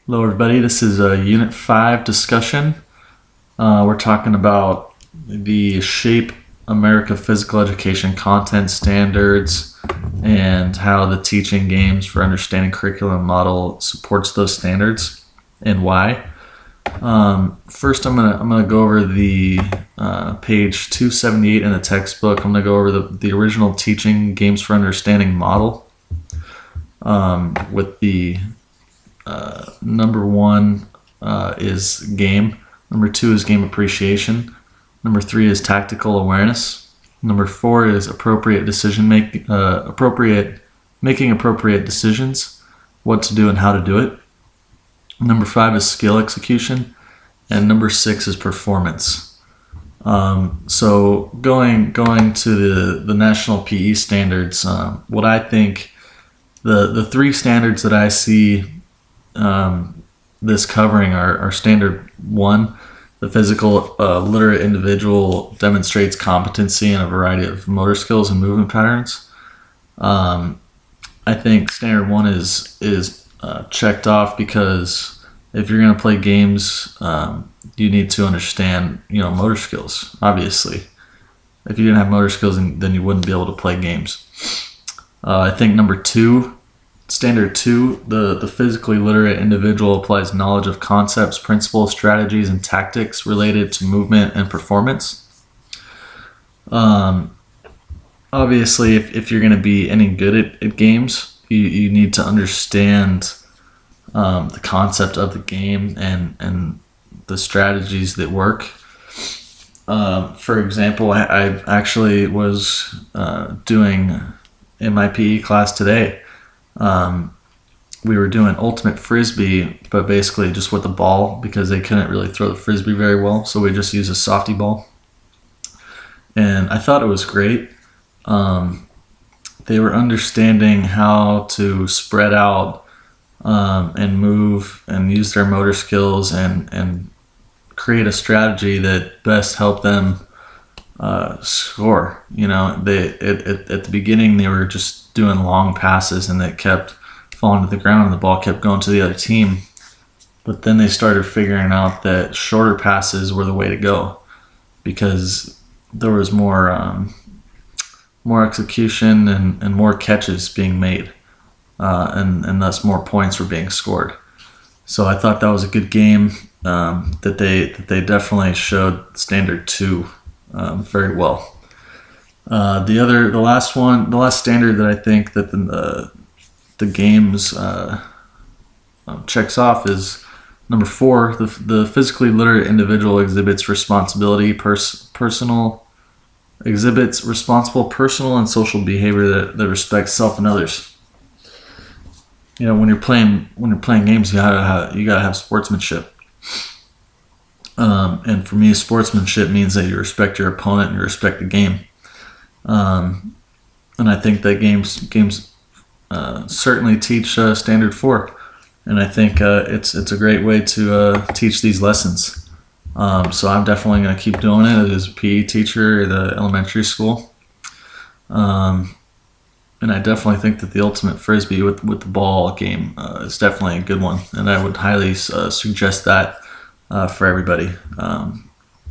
Hello everybody, this is a Unit 5 discussion. We're talking about the Shape America Physical Education content standards and how the Teaching Games for Understanding Curriculum model supports those standards and why. First I'm gonna go over the page 278 in the textbook. I'm gonna go over the original Teaching Games for Understanding model with the number one is game. Number two is game appreciation. Number three is tactical awareness. Number four is appropriate making appropriate decisions, what to do and how to do it. Number five is skill execution, and number six is performance. So going to the national PE standards, what I think the three standards that I see this covering are standard one, the physical literate individual demonstrates competency in a variety of motor skills and movement patterns. I think standard one is checked off because if you're going to play games, you need to understand motor skills. Obviously, if you didn't have motor skills, then you wouldn't be able to play games. I think number two, standard two, the physically literate individual applies knowledge of concepts, principles, strategies, and tactics related to movement and performance. Obviously, if you're going to be any good at games, you need to understand the concept of the game and the strategies that work. For example, I actually was doing in my PE class today. We were doing ultimate frisbee, but basically just with the ball because they couldn't really throw the frisbee very well, so we just used a softy ball. And I thought it was great. They were understanding how to spread out and move and use their motor skills and create a strategy that best helped them score. At the beginning they were just doing long passes and they kept falling to the ground and the ball kept going to the other team. But then they started figuring out that shorter passes were the way to go because there was more execution and more catches being made, and thus more points were being scored. So I thought that was a good game that they definitely showed standard two very well. The last standard that I think that the games checks off is number four. The physically literate individual exhibits responsible, personal, and social behavior that respects self and others. When you're playing games, you gotta have sportsmanship. And for me, sportsmanship means that you respect your opponent and you respect the game. And I think that games certainly teach standard four, and I think it's a great way to teach these lessons. So I'm definitely going to keep doing it as a PE teacher at the elementary school. And I definitely think that the ultimate frisbee with the ball game is definitely a good one, and I would highly suggest that for everybody.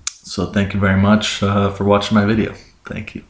So thank you very much for watching my video. Thank you.